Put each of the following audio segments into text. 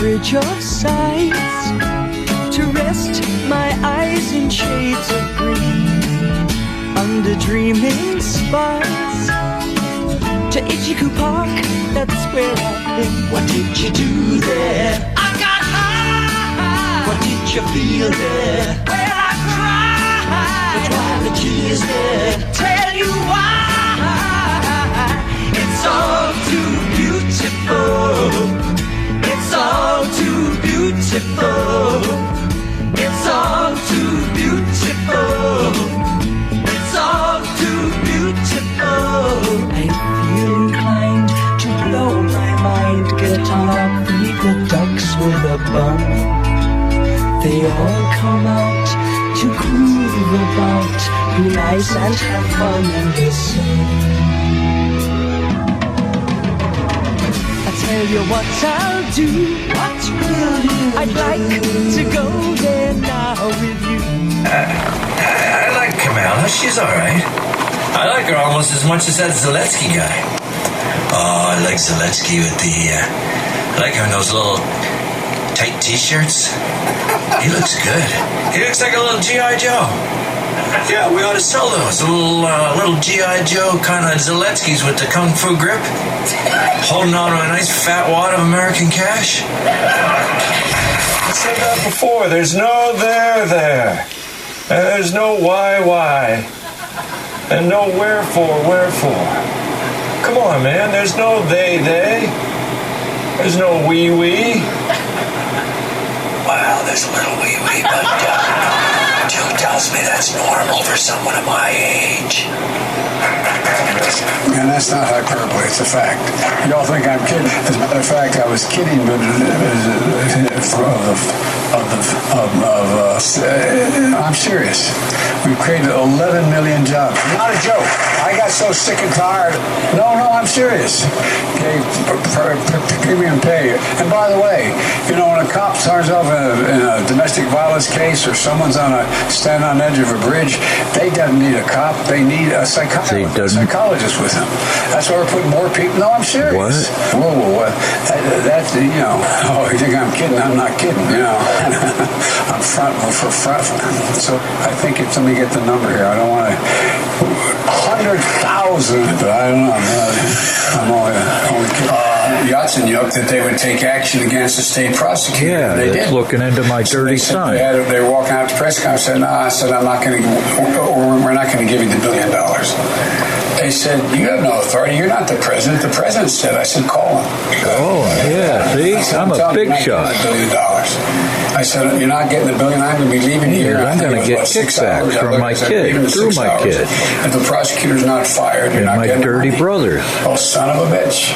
bridge of sights, to rest my eyes in shades of green, under dreaming spires, to Ichiku Park, that's where I've been. What did you do there? I got high. What did you feel there? Well, I cried. But why the tears there? Tell you why. It's all too beautiful. It's all too beautiful. It's all too beautiful. It's all too beautiful. I feel inclined to blow my mind. Guitar, beat the ducks with a bum. They all come out to groove about, be nice and have fun and listen. Tell you what I'll do. What will you I'd like to go there now with you. I like Kamala. She's all right. I like her almost as much as that Zelensky guy. Oh, I like Zelensky with I like him in those little tight T-shirts. He looks good. He looks like a little G.I. Joe. Yeah, we ought to sell those. Little G.I. Joe kind of Zelenskys with the kung fu grip. Holding on to a nice fat wad of American cash. I said that before. There's no there. And there's no why. And no wherefore. Come on, man. There's no they. There's no we. Well, there's a little we, but Joe tells me that's normal for someone of my age. And that's not hyperbole, it's a fact. Y'all think I'm kidding. As a matter of fact, I was kidding, but I'm serious. We've created 11 million jobs. Not a joke. I got so sick and tired. No, I'm serious. Okay, premium pay. And by the way, when a cop turns off in a domestic violence case or someone's standing on the edge of a bridge, they don't need a cop. They need a psychologist with them. That's why we're putting more people. No, I'm serious. What? Whoa. That's, oh, you think I'm kidding? I'm not kidding, I'm front. So I think if somebody get the number here, I don't want to. 100,000, but I don't know. I'm only kidding. Yatsenyuk that they would take action against the state prosecutor. Yeah, they that's did. Looking into my dirty son. They were walking out to press conference and said, I said, I'm not going to, we're not going to give you the $1 billion. They said, you have no authority. You're not the president. The president said. I said, call him. Oh, yeah. See, I'm a big shot. $1 billion. I said, you're not getting the $1 billion. I'm going to be leaving here. I'm going to get kickbacks from my kid, through my kid. If the prosecutor's not fired, you're not getting my dirty brother. Oh, son of a bitch.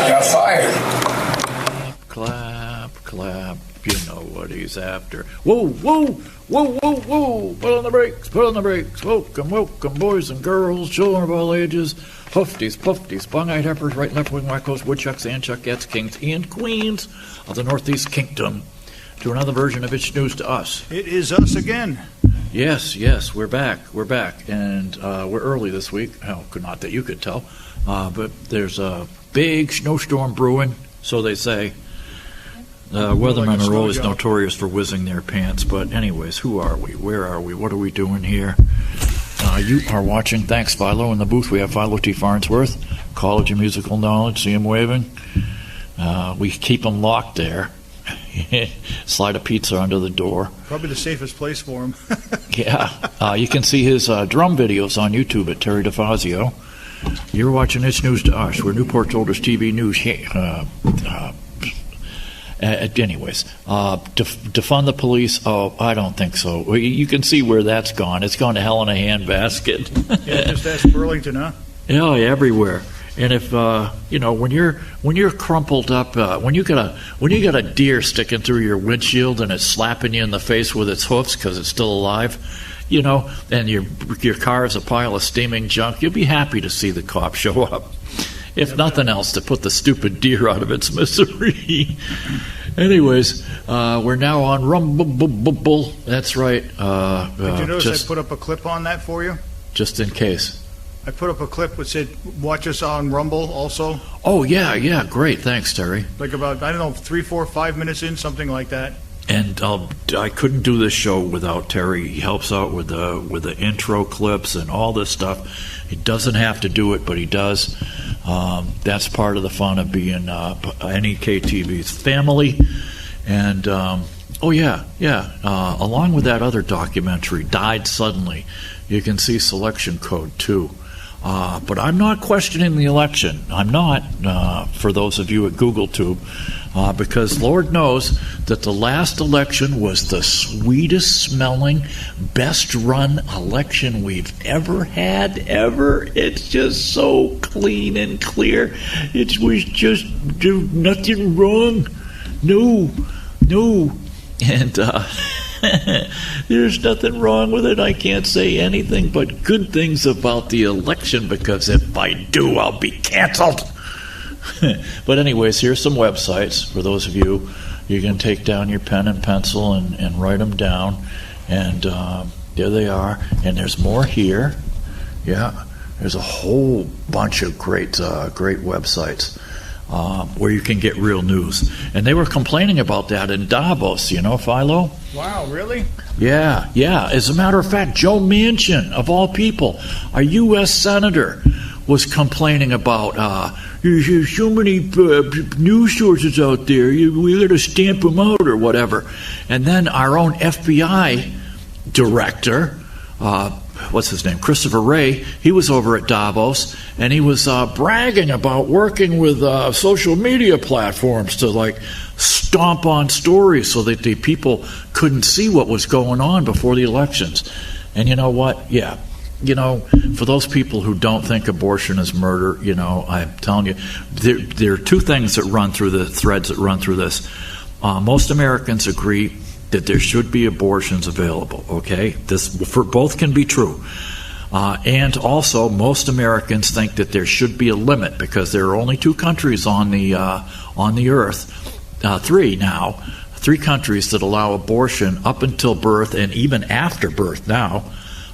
Got fired. Clap. You know what he's after. Whoa. Put on the brakes. Welcome, boys and girls, children of all ages, hufties, pufties, bung-eyed heifers, right and left wing wackos, woodchucks, and chuckettes, kings and queens of the Northeast Kingdom, to another version of It's News to Us. It is us again. Yes, we're back, and we're early this week. Well, not that you could tell, but there's a big snowstorm brewing, so they say. Weathermen are always notorious for whizzing their pants, but anyways, who are we? Where are we? What are we doing here? You are watching. Thanks, Philo. In the booth, we have Philo T. Farnsworth, College of Musical Knowledge. See him waving? We keep him locked there. Slide a pizza under the door. Probably the safest place for him. Yeah. You can see his drum videos on YouTube at Terry DeFazio. You're watching It's News to Us. We're Newport Shoulders TV News. Anyways, defund the police. Oh, I don't think so. You can see where that's gone. It's gone to hell in a handbasket. Yeah, just ask Burlington, huh? Yeah, everywhere. And if when you're crumpled up, when you got a deer sticking through your windshield and it's slapping you in the face with its hoofs because it's still alive, and your car is a pile of steaming junk, you'll be happy to see the cop show up. If nothing else, to put the stupid deer out of its misery. Anyways, we're now on Rumble. That's right. Did you notice I put up a clip on that for you? Just in case. I put up a clip that said, watch us on Rumble also. Oh, yeah, great. Thanks, Terry. Like about, I don't know, 3, 4, 5 minutes in, something like that. And I couldn't do this show without Terry. He helps out with the intro clips and all this stuff. He doesn't have to do it, but he does. That's part of the fun of being NEK-TV's family. And along with that other documentary, Died Suddenly, you can see Selection Code too. But I'm not questioning the election. I'm not, for those of you at GoogleTube, because Lord knows that the last election was the sweetest smelling, best run election we've ever had, ever. It's just so clean and clear. It was just nothing wrong. No. And there's nothing wrong with it. I can't say anything but good things about the election, because if I do, I'll be canceled. But anyways, here's some websites for those of you. You can take down your pen and pencil and write them down. And there they are. And there's more here. Yeah, there's a whole bunch of great websites where you can get real news. And they were complaining about that in Davos, Philo? Wow, really? Yeah. As a matter of fact, Joe Manchin, of all people, a U.S. senator, was complaining about there's so many news sources out there, we got to stamp them out or whatever. And then our own FBI director, what's his name, Christopher Wray, he was over at Davos, and he was bragging about working with social media platforms to stomp on stories so that the people couldn't see what was going on before the elections. And you know what? Yeah. For those people who don't think abortion is murder, I'm telling you, there are two things that run through the threads that run through this. Most Americans agree that there should be abortions available, okay? This for both can be true. And also, most Americans think that there should be a limit, because there are only 2 countries on the earth, 3 countries that allow abortion up until birth and even after birth now,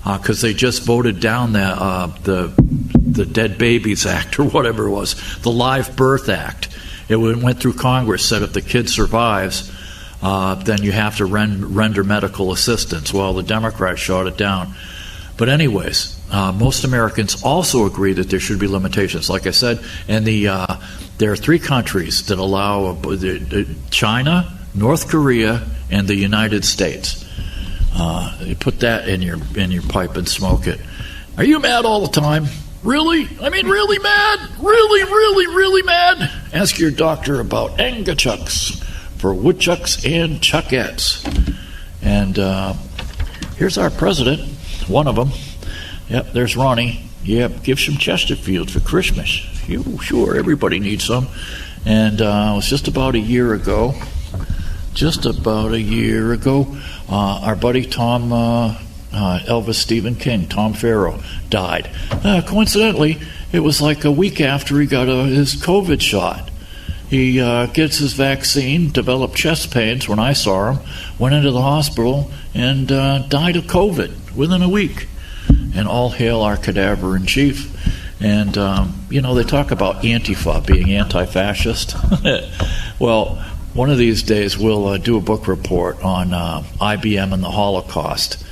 because they just voted down the Dead Babies Act, or whatever it was, the Live Birth Act. It went through Congress, said if the kid survives, then you have to render medical assistance. Well, the Democrats shot it down. But anyways, most Americans also agree that there should be limitations, like I said. And there are 3 countries that allow China, North Korea, and the United States. You put that in your pipe and smoke it. Are you mad all the time? Really? I mean, really mad? Really mad? Ask your doctor about Angachucks for woodchucks and chuckettes. And here's our president, one of them. Yep, there's Ronnie. Yep, give some Chesterfield for Christmas. Sure, everybody needs some. And it was just about a year ago, our buddy Tom, Elvis Stephen King, Tom Farrow, died. Coincidentally, it was like a week after he got his COVID shot. He gets his vaccine, developed chest pains when I saw him, went into the hospital, and died of COVID within a week. And all hail our cadaver-in-chief. And, they talk about Antifa being anti-fascist. Well, one of these days we'll do a book report on IBM and the Holocaust.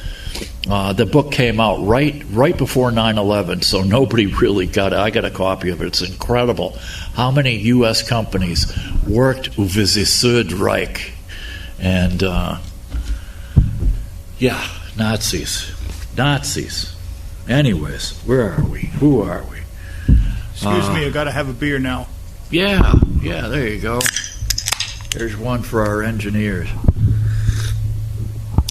The book came out right before 9/11, so nobody really got it. I got a copy of it. It's incredible how many U.S. companies worked with the Third Reich. And, Nazis. Anyways, where are we? Who are we? Excuse me, I got to have a beer now. Yeah, there you go. There's one for our engineers.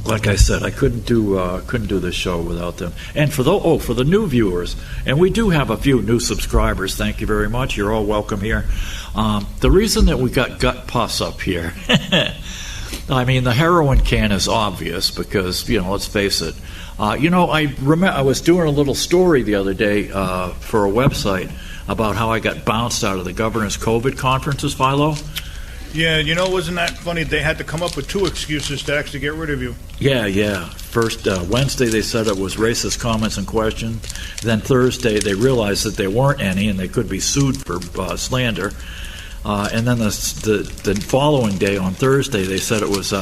Like I said, I couldn't do this show without them. And for the new viewers, and we do have a few new subscribers. Thank you very much. You're all welcome here. The reason that we got gut pus up here, I mean, the heroin can is obvious because let's face it. I was doing a little story the other day for a website about how I got bounced out of the governor's COVID conferences, Philo. Yeah, wasn't that funny? They had to come up with 2 excuses to actually get rid of you. Yeah. First, Wednesday they said it was racist comments and questions. Then Thursday they realized that there weren't any and they could be sued for slander. And then the following day on Thursday they said it was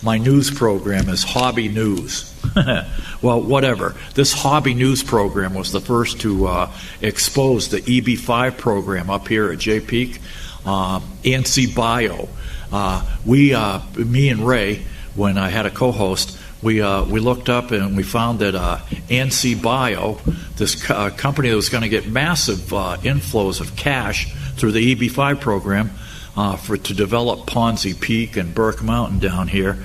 my news program is hobby news. Well, whatever. This hobby news program was the first to expose the EB5 program up here at J-Peak, ANSI Bio. Me and Ray, when I had a co-host, we looked up and we found that ANSI Bio, this company that was going to get massive inflows of cash through the EB5 program to develop Ponzi Peak and Burke Mountain down here.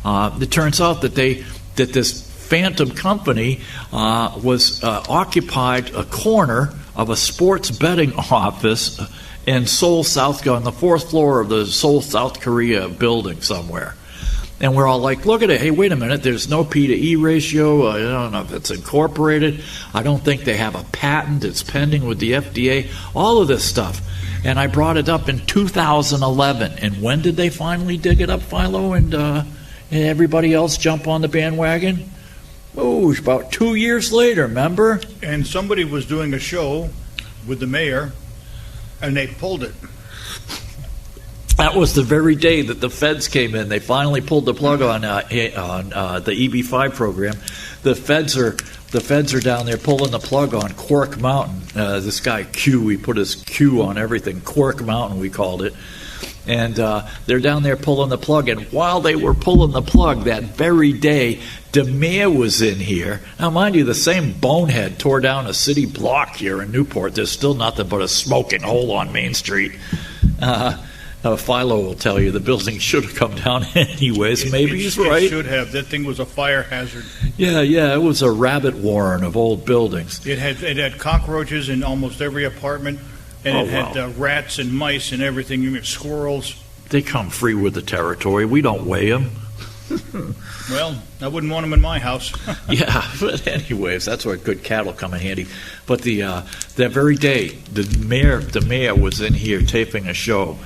It turns out that this phantom company was occupied a corner of a sports betting office in Seoul, South Korea, on the fourth floor of the Seoul, South Korea building somewhere. And we're all like, look at it. Hey, wait a minute. There's no P to E ratio. I don't know if it's incorporated. I don't think they have a patent. It's pending with the FDA. All of this stuff. And I brought it up in 2011. And when did they finally dig it up, Philo, and everybody else jump on the bandwagon? Oh, it's about 2 years later, remember? And somebody was doing a show with the mayor, and they pulled it. That was the very day that the feds came in. They finally pulled the plug on the EB5 program. The feds are down there pulling the plug on Quark Mountain. This guy Q, he put his Q on everything. Quark Mountain, we called it. And they're down there pulling the plug. And while they were pulling the plug that very day, the mayor was in here. Now, mind you, the same bonehead tore down a city block here in Newport. There's still nothing but a smoking hole on Main Street. Philo will tell you the building should have come down anyways. Maybe he's right. It should have. That thing was a fire hazard. Yeah, it was a rabbit warren of old buildings. It had cockroaches in almost every apartment, and it had rats and mice and everything. You mean squirrels? They come free with the territory. We don't weigh them. Well, I wouldn't want them in my house. Yeah, but anyways, that's where good cattle come in handy. But that very day, the mayor was in here taping a show,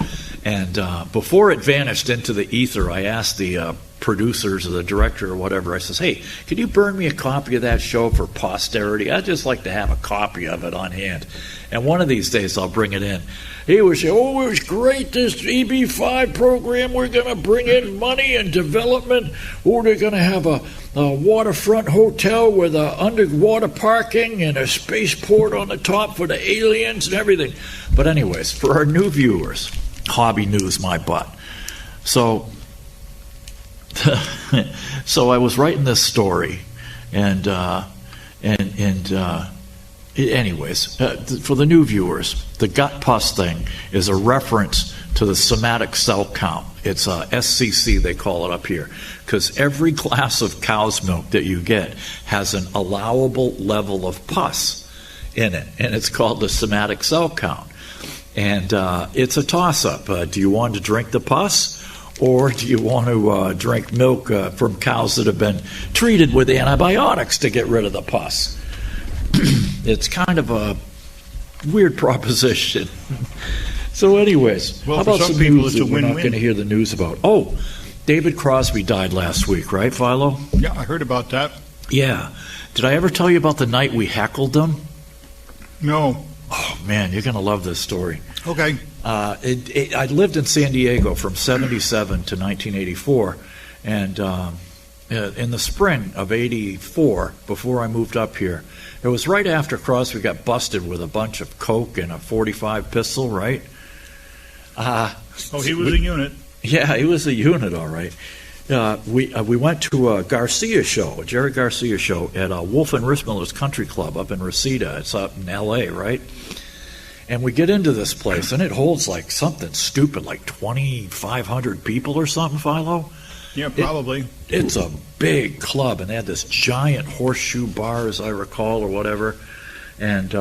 and before it vanished into the ether, I asked the producers or the director or whatever, I says, hey, could you burn me a copy of that show for posterity? I'd just like to have a copy of it on hand. And one of these days I'll bring it in. He would say, it was great, this EB5 program. We're going to bring in money and development. Oh, they're going to have a waterfront hotel with underwater parking and a spaceport on the top for the aliens and everything. But anyways, for our new viewers, hobby news, my butt. So I was writing this story, and anyways, for the new viewers, the gut pus thing is a reference to the somatic cell count. It's SCC, they call it up here, because every glass of cow's milk that you get has an allowable level of pus in it, and it's called the somatic cell count. And it's a toss-up. Do you want to drink the pus, or do you want to drink milk from cows that have been treated with antibiotics to get rid of the pus? It's kind of a weird proposition. So anyways, well, how about some people, news that we're not going to hear the news about? Oh, David Crosby died last week, right, Philo? Yeah, I heard about that. Yeah. Did I ever tell you about the night we heckled him? No. Oh, man, you're going to love this story. Okay. I lived in San Diego from 77 to 1984, and in the spring of 84, before I moved up here, it was right after Crosby got busted with a bunch of coke and a .45 pistol, right? He was a unit. Yeah, he was a unit, all right. We went to a Garcia show, a Jerry Garcia show, at Wolf and Rissmiller's Country Club up in Reseda. It's up in L.A., right? And we get into this place, and it holds like something stupid, like 2,500 people or something, Philo? Yeah, probably. It's a big club, and they had this giant horseshoe bar, as I recall, or whatever. And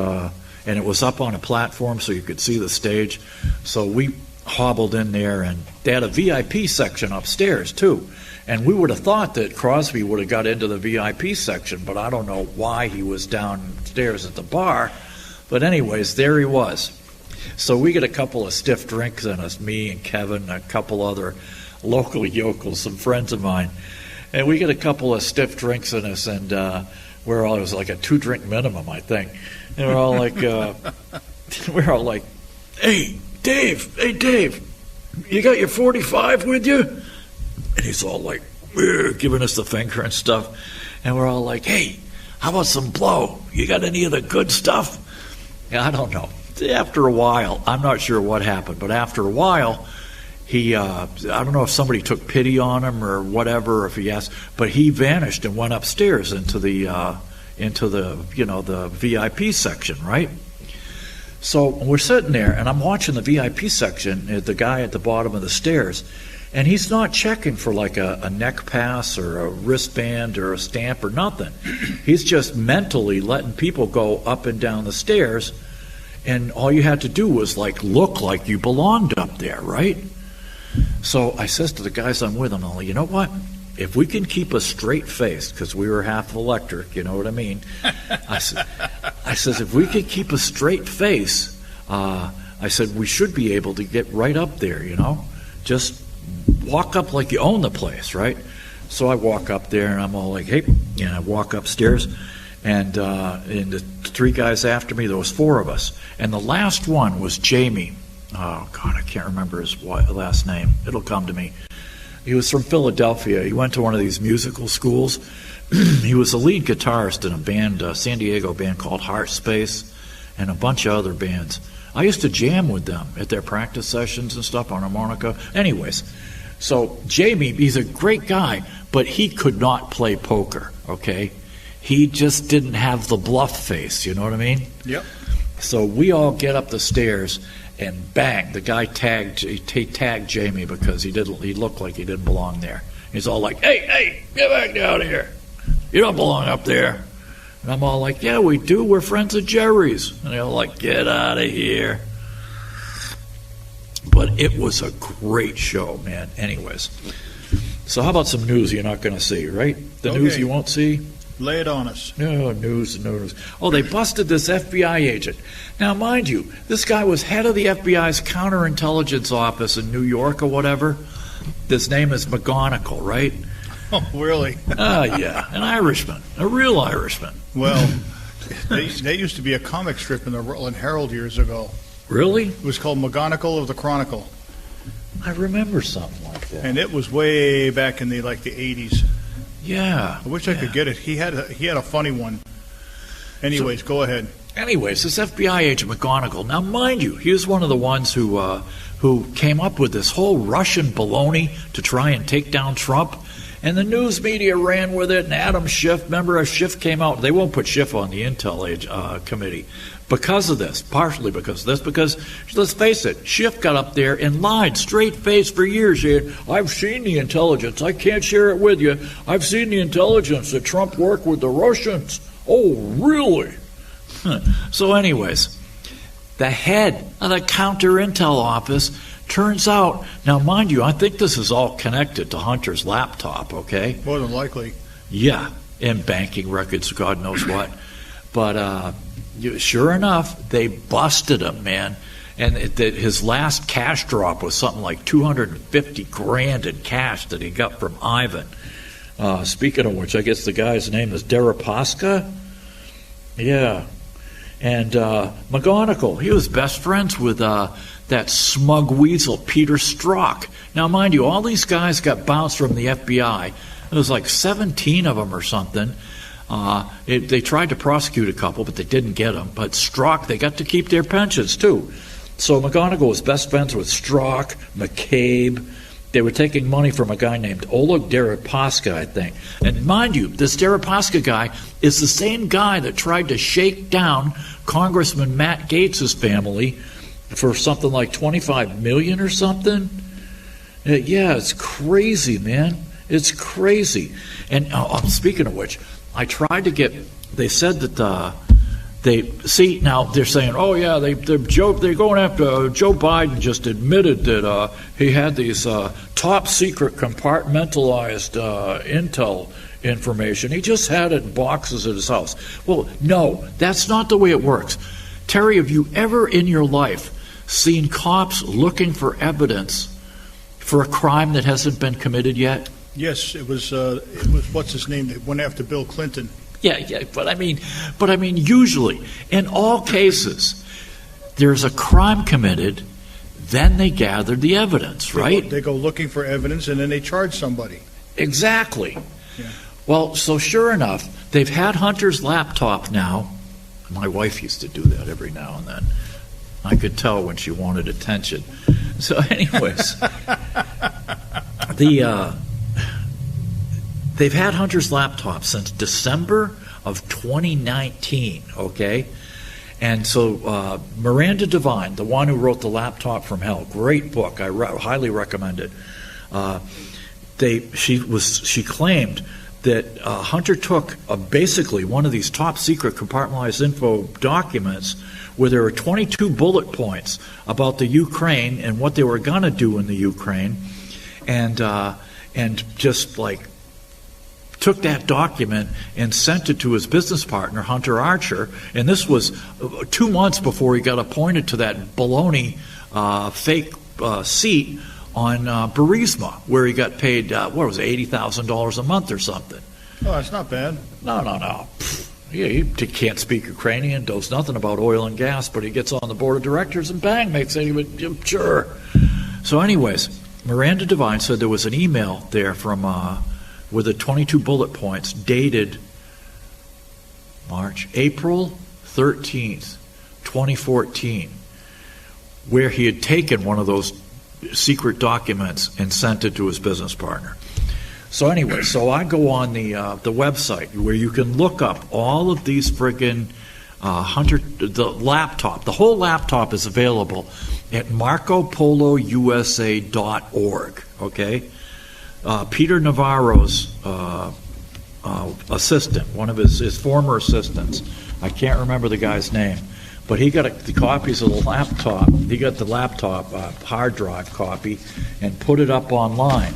it was up on a platform so you could see the stage. So we hobbled in there, and they had a VIP section upstairs, too. And we would have thought that Crosby would have got into the VIP section, but I don't know why he was downstairs at the bar. But anyways, there he was. So we get a couple of stiff drinks in us, me and Kevin and a couple other local yokels, some friends of mine. And we get a couple of stiff drinks in us, and it was like a 2-drink minimum, I think. And we're all like, hey, Dave, you got your 45 with you? And he's all like, giving us the finger and stuff. And we're all like, hey, how about some blow? You got any of the good stuff? Yeah, I don't know. After a while, I'm not sure what happened, but after a while, he, I don't know if somebody took pity on him or whatever, if he asked, but he vanished and went upstairs into the the VIP section, right? So we're sitting there, and I'm watching the VIP section, the guy at the bottom of the stairs, and he's not checking for like a neck pass or a wristband or a stamp or nothing. He's just mentally letting people go up and down the stairs, and all you had to do was like look like you belonged up there, right? So I says to the guys I'm with, I'm like, you know what? If we can keep a straight face, because we were half electric, you know what I mean? I says, if we could keep a straight face, I said, we should be able to get right up there, you know? Just walk up like you own the place, right? So I walk up there, and I'm all like, hey, I walk upstairs, and the 3 guys after me, there was 4 of us. And the last one was Jamie. Oh, God, I can't remember his last name. It'll come to me. He was from Philadelphia. He went to one of these musical schools. He was the lead guitarist in a band, a San Diego band called Heart Space, and a bunch of other bands. I used to jam with them at their practice sessions and stuff on harmonica. Anyways, so Jamie, he's a great guy, but he could not play poker, okay? He just didn't have the bluff face, you know what I mean? Yep. So we all get up the stairs, and bang, the guy tagged Jamie because he looked like he didn't belong there. He's all like, hey, get back down here. You don't belong up there. And I'm all like, yeah, we do. We're friends of Jerry's. And they're all like, get out of here. But it was a great show, man. Anyways. So how about some news you're not going to see, right? The news you won't see? Lay it on us. No news. Oh, they busted this FBI agent. Now, mind you, this guy was head of the FBI's counterintelligence office in New York or whatever. His name is McGonigal, right? Oh, really? Yeah, an Irishman, a real Irishman. Well, they used to be a comic strip in the Rutland Herald years ago. Really? It was called McGonigal of the Chronicle. I remember something like that. And it was way back in the 80s. Yeah. I wish I could get it. He had a funny one. Anyways, go ahead. Anyways, this FBI agent McGonigal. Now, mind you, he was one of the ones who came up with this whole Russian baloney to try and take down Trump. And the news media ran with it, and Adam Schiff, remember Schiff came out, they won't put Schiff on the Intel committee because of this, partially because of this, because, let's face it, Schiff got up there and lied straight-faced for years. He had, I've seen the intelligence, I can't share it with you, I've seen the intelligence that Trump worked with the Russians. Oh, really? So anyways, the head of the counter-intel office turns out, now mind you, I think this is all connected to Hunter's laptop, okay? More than likely. Yeah, and banking records, God knows what. But sure enough, they busted him, man. And his last cash drop was something like $250,000 in cash that he got from Ivan. Speaking of which, I guess the guy's name is Deripaska? Yeah. And McGonigal, he was best friends with that smug weasel, Peter Strzok. Now, mind you, all these guys got bounced from the FBI. It was like 17 of them or something. They tried to prosecute a couple, but they didn't get them. But Strzok, they got to keep their pensions, too. So McGonigal was best friends with Strzok, McCabe. They were taking money from a guy named Oleg Deripaska, I think. And mind you, this Deripaska guy is the same guy that tried to shake down Congressman Matt Gaetz' family for something like $25 million or something. Yeah, it's crazy, man. It's crazy. And speaking of which, I tried to get. They said that now they're saying, oh yeah, they're going after Joe Biden. Just admitted that he had these top secret compartmentalized intel information. He just had it in boxes at his house. Well, no, that's not the way it works. Terry, have you ever in your life seen cops looking for evidence for a crime that hasn't been committed yet? Yes, it was what's his name that went after Bill Clinton. Yeah, but I mean, usually, in all cases, there's a crime committed, then they gather the evidence, right? They go looking for evidence, and then they charge somebody. Exactly. Yeah. Well, so sure enough, they've had Hunter's laptop now. My wife used to do that every now and then. I could tell when she wanted attention. So anyways, they've had Hunter's laptop since December of 2019, okay? And so Miranda Devine, the one who wrote The Laptop from Hell, great book, I highly recommend it. She claimed that Hunter took basically one of these top secret compartmentalized info documents where there were 22 bullet points about the Ukraine and what they were going to do in the Ukraine, and just like took that document and sent it to his business partner, Hunter Archer, and this was 2 months before he got appointed to that baloney fake seat on Burisma, where he got paid, $80,000 a month or something. Oh, that's not bad. No. He can't speak Ukrainian, knows nothing about oil and gas, but he gets on the board of directors and bang, makes it, sure. So anyways, Miranda Devine said there was an email there from with the 22 bullet points dated April 13th, 2014, where he had taken one of those secret documents and sent it to his business partner. So anyway, so I go on the website where you can look up all of these friggin' Hunter, the laptop. The whole laptop is available at marcopolousa.org, okay? Peter Navarro's assistant, one of his former assistants, I can't remember the guy's name, but he got the copies of the laptop. He got the laptop hard drive copy and put it up online.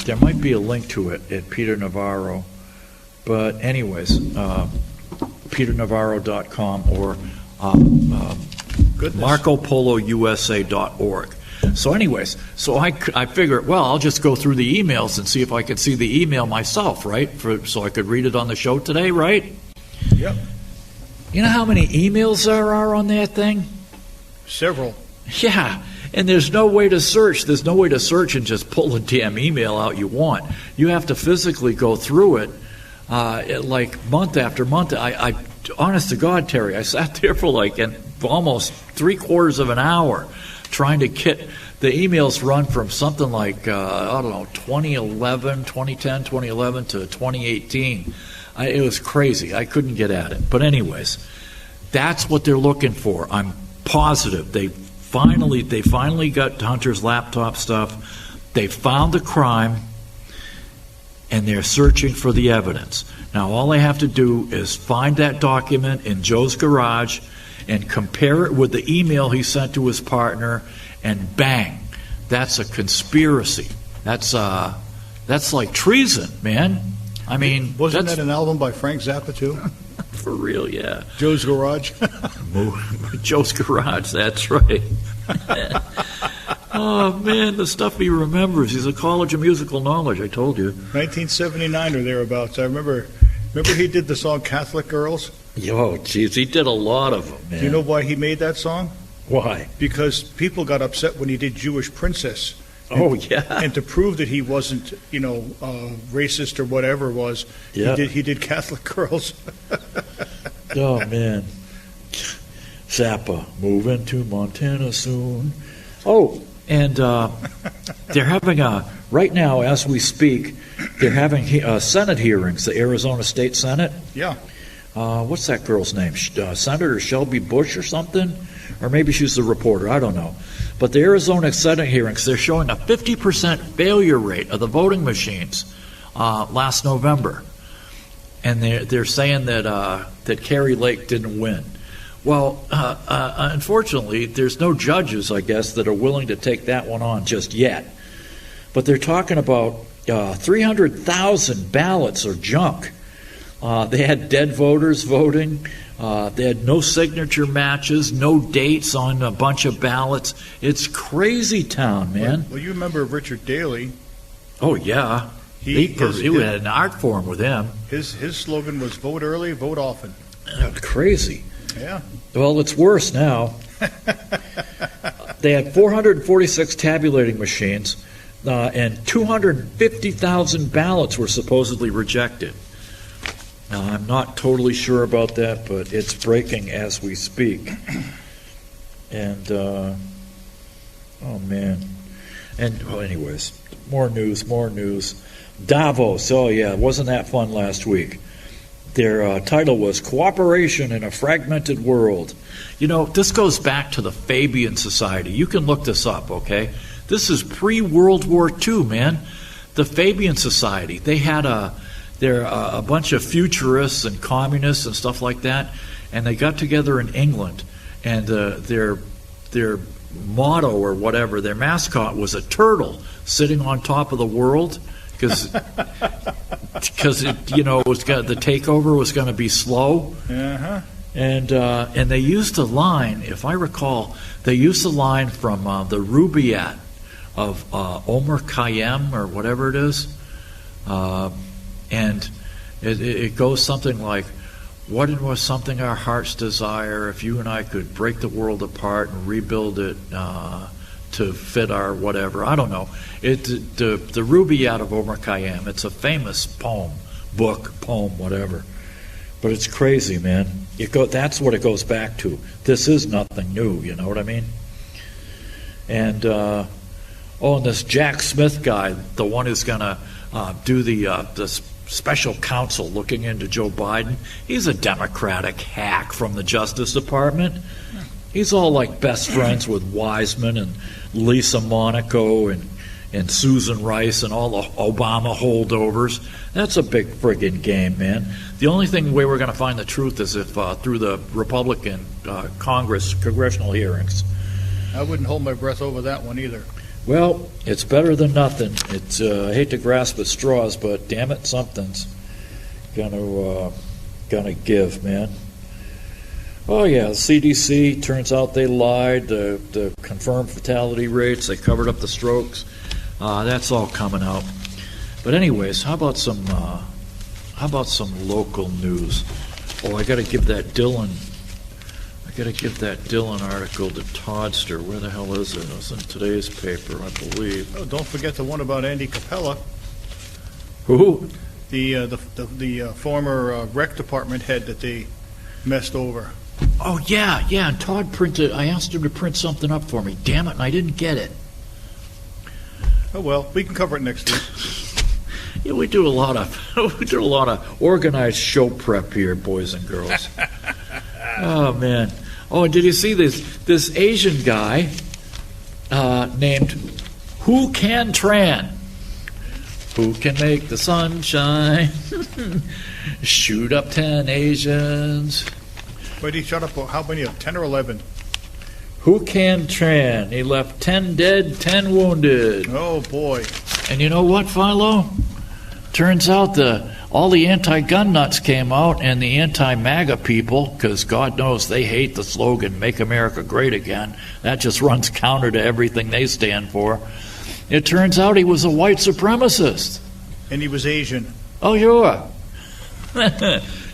There might be a link to it at Peter Navarro, but anyways, peternavarro.com or marcopolousa.org. So anyways, so I figured, well, I'll just go through the emails and see if I could see the email myself, right? So I could read it on the show today, right? Yep. You know how many emails there are on that thing? Several. Yeah, and there's no way to search. There's no way to search and just pull the damn email out you want. You have to physically go through it, like month after month. I honest to God, Terry, I sat there for like almost 3/4 of an hour trying to get the emails run from something like, 2010, 2011 to 2018. It was crazy. I couldn't get at it. But anyways, that's what they're looking for. I'm positive. They finally got Hunter's laptop stuff. They found the crime, and they're searching for the evidence. Now, all they have to do is find that document in Joe's garage and compare it with the email he sent to his partner, and bang, that's a conspiracy. That's like treason, man. I mean, wasn't that an album by Frank Zappa too? For real, yeah. Joe's Garage. Joe's Garage, that's right. Oh man, the stuff he remembers. He's a college of musical knowledge, I told you. 1979 or thereabouts. I remember he did the song Catholic Girls? Oh, geez, he did a lot of them, man. Do you know why he made that song? Why? Because people got upset when he did Jewish Princess. Oh, yeah. And to prove that he wasn't, racist or whatever it was, yeah. he did Catholic Girls. Oh, man. Zappa, moving to Montana soon. Oh, and they're having right now, as we speak, they're having Senate hearings, the Arizona State Senate. Yeah. What's that girl's name? Senator Shelby Bush or something? Or maybe she's the reporter, I don't know. But the Arizona Senate hearings, they're showing a 50% failure rate of the voting machines last November. And they're saying that Carrie Lake didn't win. Well, unfortunately, there's no judges, I guess, that are willing to take that one on just yet. But they're talking about 300,000 ballots are junk. They had dead voters voting. They had no signature matches, no dates on a bunch of ballots. It's crazy town, man. Well, you remember Richard Daley. Oh, yeah. He had an art form with him. His slogan was vote early, vote often. Crazy. Yeah. Well, it's worse now. They had 446 tabulating machines, and 250,000 ballots were supposedly rejected. Now, I'm not totally sure about that, but it's breaking as we speak. And, oh, man. And, well, anyways, more news. Davos, oh, yeah, wasn't that fun last week? Their title was Cooperation in a Fragmented World. You know, this goes back to the Fabian Society. You can look this up, okay? This is pre-World War II, man. The Fabian Society, they had they're a bunch of futurists and communists and stuff like that, and they got together in England, and their motto or whatever, their mascot was a turtle sitting on top of the world, because it was the takeover was going to be slow. Uh-huh. And they used a line, if I recall, they used a line from the Rubaiyat of Omar Khayyam or whatever it is, and it goes something like, "What was something our hearts desire if you and I could break the world apart and rebuild it to fit our whatever." I don't know. The Rubaiyat of Omar Khayyam. It's a famous poem, whatever. But it's crazy, man. That's what it goes back to. This is nothing new, you know what I mean? And and this Jack Smith guy, the one who's going to do the special counsel looking into Joe Biden, he's a Democratic hack from the Justice Department. He's all like best friends with Wiseman and Lisa Monaco and Susan Rice and all the Obama holdovers. That's a big friggin' game, man. The only way we're going to find the truth is if through the Republican congressional hearings. I wouldn't hold my breath over that one either. Well, it's better than nothing. It's I hate to grasp at straws, but damn it, something's gonna give, man. Oh yeah, the CDC, turns out they lied. The confirmed fatality rates, they covered up the strokes. That's all coming out. But anyways, how about some local news? Oh, I got to give that Dylan article to Toddster. Where the hell is it? It was in today's paper, I believe. Oh, don't forget the one about Andy Capella. Who? The former rec department head that they messed over. Oh yeah. And Todd printed. I asked him to print something up for me. Damn it, and I didn't get it. Oh well, we can cover it next week. Yeah, we do a lot of organized show prep here, boys and girls. Oh man. Oh, and did you see this Asian guy named Who Can Tran? Who can make the sun shine? Shoot up 10 Asians. Wait, he shot up how many? 10 or 11? Who Can Tran? He left 10 dead, 10 wounded. Oh boy. And you know what, Philo? Turns out all the anti-gun nuts came out, and the anti-MAGA people, because God knows they hate the slogan, Make America Great Again. That just runs counter to everything they stand for. It turns out he was a white supremacist. And he was Asian. Oh, sure.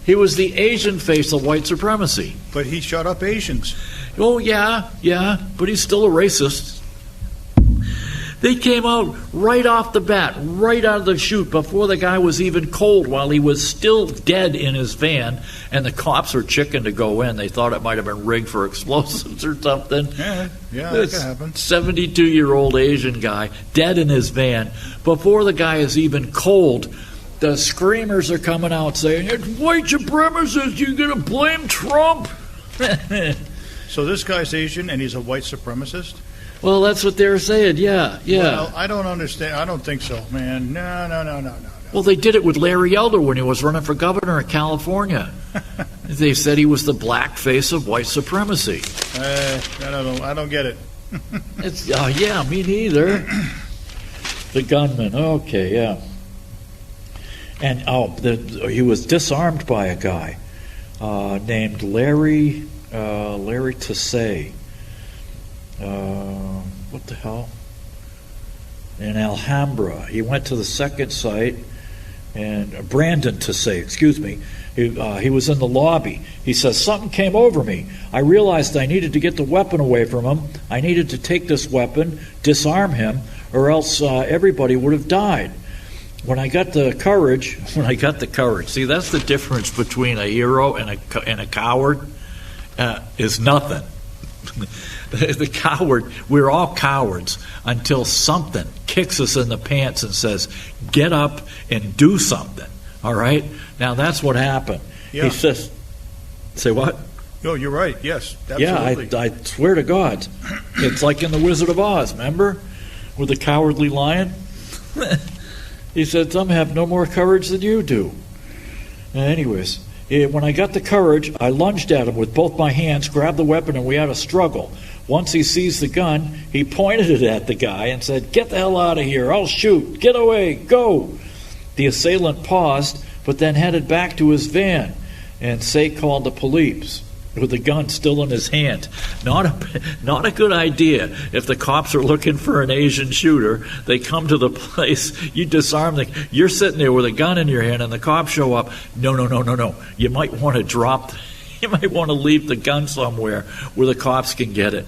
He was the Asian face of white supremacy. But he shot up Asians. Oh, yeah, but he's still a racist. They came out right off the bat, right out of the chute, before the guy was even cold, while he was still dead in his van, and the cops were chicken to go in. They thought it might have been rigged for explosives or something. Yeah, that could happen. 72-year-old Asian guy, dead in his van. Before the guy is even cold, the screamers are coming out saying, "It's white supremacists, you're going to blame Trump." So this guy's Asian, and he's a white supremacist? Well, that's what they were saying, yeah. Well, I don't understand. I don't think so, man. No. Well, they did it with Larry Elder when he was running for governor of California. They said he was the black face of white supremacy. I don't get it. Yeah, me neither. The gunman, okay, yeah. And he was disarmed by a guy named Larry Tassay. What the hell? in Alhambra. He went to the second site, and Brandon to say, excuse me. He was in the lobby. He says, something came over me. I realized I needed to get the weapon away from him. I needed to take this weapon, disarm him, or else everybody would have died. When I got the courage, see, that's the difference between a hero and a coward, is nothing. The coward, we're all cowards until something kicks us in the pants and says, get up and do something. All right? Now, that's what happened. Yeah. He says, say what? No, you're right. Yes, absolutely. Yeah, I swear to God. It's like in The Wizard of Oz, remember? With the cowardly lion? He said, some have no more courage than you do. Anyways, when I got the courage, I lunged at him with both my hands, grabbed the weapon, and we had a struggle. Once he seized the gun, he pointed it at the guy and said, get the hell out of here. I'll shoot. Get away. Go. The assailant paused, but then headed back to his van, and Say called the police with the gun still in his hand. Not a good idea. If the cops are looking for an Asian shooter, they come to the place, you disarm you're sitting there with a gun in your hand, and the cops show up. No. You might want to leave the gun somewhere where the cops can get it.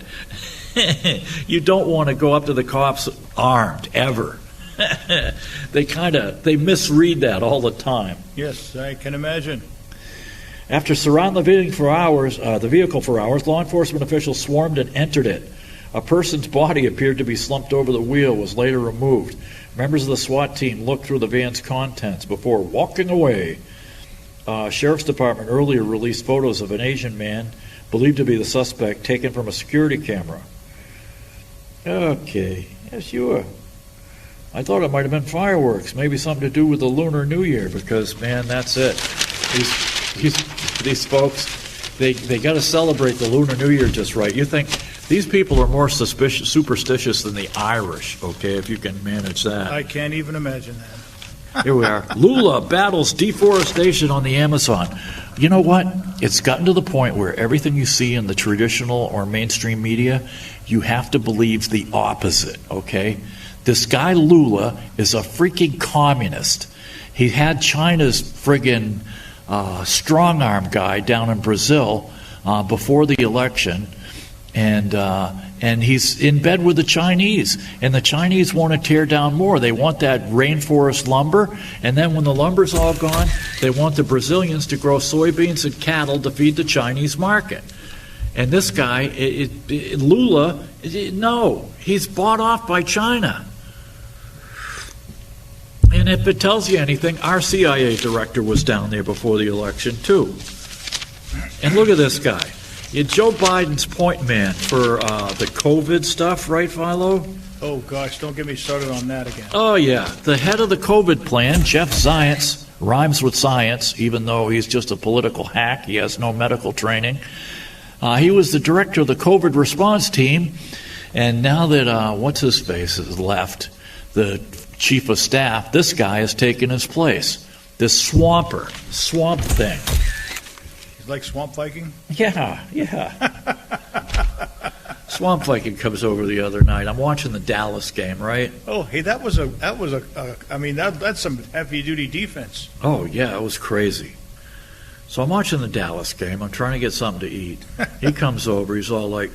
You don't want to go up to the cops armed, ever. They misread that all the time. Yes, I can imagine. After surrounding the vehicle for hours, law enforcement officials swarmed and entered it. A person's body appeared to be slumped over the wheel, was later removed. Members of the SWAT team looked through the van's contents before walking away. Sheriff's Department earlier released photos of an Asian man believed to be the suspect taken from a security camera. Okay, yeah, sure. I thought it might have been fireworks, maybe something to do with the Lunar New Year, because, man, that's it. These folks, they got to celebrate the Lunar New Year just right. You think these people are more superstitious than the Irish, okay, if you can manage that. I can't even imagine that. Here we are. Lula battles deforestation on the Amazon. You know what? It's gotten to the point where everything you see in the traditional or mainstream media, you have to believe the opposite, okay? This guy Lula is a freaking communist. He had China's friggin' strong-arm guy down in Brazil before the election, and he's in bed with the Chinese. And the Chinese want to tear down more. They want that rainforest lumber, and then when the lumber's all gone, they want the Brazilians to grow soybeans and cattle to feed the Chinese market. And this guy, Lula, no, he's bought off by China. And if it tells you anything, our CIA director was down there before the election, too. And look at this guy. Joe Biden's point man for the COVID stuff, right, Philo? Oh, gosh, don't get me started on that again. Oh, yeah. The head of the COVID plan, Jeff Zients, rhymes with science, even though he's just a political hack. He has no medical training. He was the director of the COVID response team. And now that, what's-his-face has left, the chief of staff, this guy has taken his place. This swamp thing. He's like Swamp Viking? Yeah. Swamp Viking comes over the other night. I'm watching the Dallas game, right? Oh, hey, that's some heavy duty defense. Oh yeah, it was crazy. So I'm watching the Dallas game. I'm trying to get something to eat. He comes over. He's all like,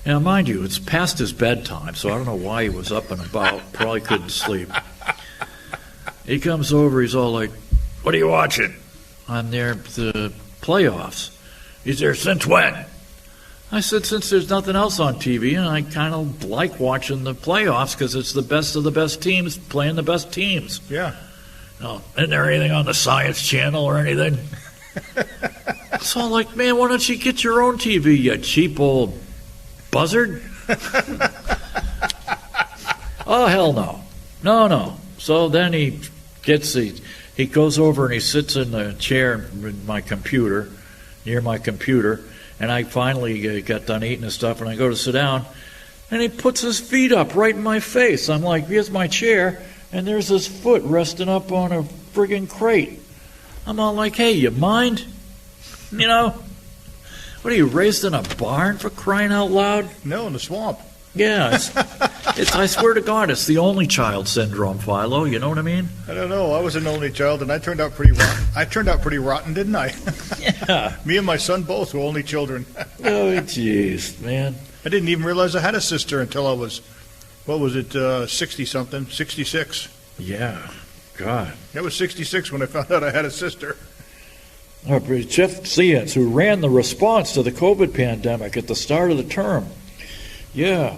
now, mind you, it's past his bedtime, so I don't know why he was up and about. Probably couldn't sleep. He comes over, he's all like, what are you watching? I'm there, the playoffs. He's there, since when? I said, since there's nothing else on TV, and I kind of like watching the playoffs because it's the best of the best teams playing the best teams. Yeah. No, isn't there anything on the Science Channel or anything? So I'm like, man, why don't you get your own TV, you cheap old buzzard? Oh, hell no. No. So then he goes over and he sits in the chair in my computer, near my computer, and I finally got done eating his stuff, and I go to sit down, and he puts his feet up right in my face. I'm like, here's my chair, and there's his foot resting up on a friggin' crate. I'm all like, hey, you mind? You know? What are you, raised in a barn, for crying out loud? No, in the swamp. Yeah, I swear to God, it's the only child syndrome, Philo. You know what I mean? I don't know. I was an only child, and I turned out pretty rotten. I turned out pretty rotten, didn't I? Yeah. Me and my son both were only children. Oh, jeez, man. I didn't even realize I had a sister until I was, 60-something, 66. Yeah, God. I was 66 when I found out I had a sister. Jeff Zients, who ran the response to the COVID pandemic at the start of the term. Yeah,